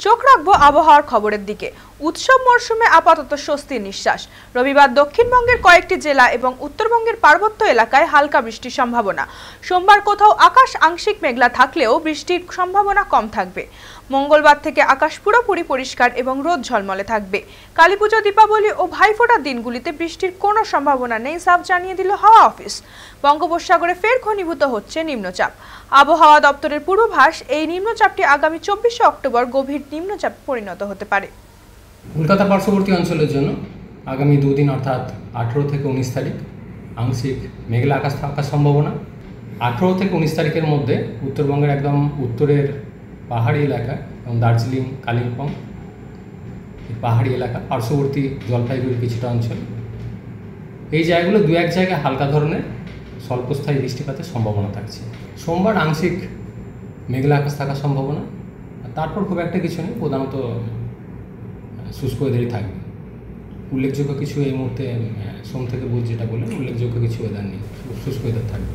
চোখ রাখবো আবহাওয়ার খবরের দিকে। উৎসব মরশুমে আপাতত স্বস্তির নিঃশ্বাস। রবিবার দক্ষিণবঙ্গের কয়েকটি জেলা এবং উত্তরবঙ্গের পার্বত্য এলাকায় হালকা বৃষ্টির সম্ভাবনা। সোমবার কোথাও আকাশ আংশিক মেঘলা থাকলেও বৃষ্টির সম্ভাবনা কম থাকবে। মঙ্গলবার থেকে আকাশ পুরোপুরি পরিষ্কার এবং রোদ ঝলমলে থাকবে। কালীপুজো, দীপাবলি ও ভাইফোঁটার দিনগুলিতে বৃষ্টির কোনো সম্ভাবনা নেই, সাফ জানিয়ে দিল হাওয়া অফিস। বঙ্গোপসাগরে ফের ঘনীভূত হচ্ছে নিম্নচাপ। আবহাওয়া দপ্তরের পূর্বাভাস, এই নিম্নচাপটি আগামী 24 অক্টোবর গভীর নিম্নচাপে পরিণত হতে পারে। কলকাতা পার্শ্ববর্তী অঞ্চলের জন্য আগামী দুদিন অর্থাৎ 18 থেকে 19 তারিখ আংশিক মেঘলা আকাশ থাকার সম্ভাবনা। 18 থেকে 19 তারিখের মধ্যে উত্তরবঙ্গের একদম উত্তরের পাহাড়ি এলাকা এবং দার্জিলিং, কালিম্পং পাহাড়ি এলাকা, পার্শ্ববর্তী জলপাইগুড়ির কিছুটা অঞ্চল, এই জায়গাগুলো দু এক জায়গায় হালকা ধরনের স্বল্পস্থায়ী বৃষ্টিপাতের সম্ভাবনা থাকছে। সোমবার আংশিক মেঘলা আকাশ থাকার সম্ভাবনা, তারপর খুব একটা কিছু নেই, প্রধানত শুষ্ক ওয়েদারই থাকবে। উল্লেখযোগ্য কিছু এই মুহূর্তে সোম থেকে বুধ যেটা বললেন, উল্লেখযোগ্য কিছু ওয়েদার নেই, শুষ্ক ওয়েদার থাকবে।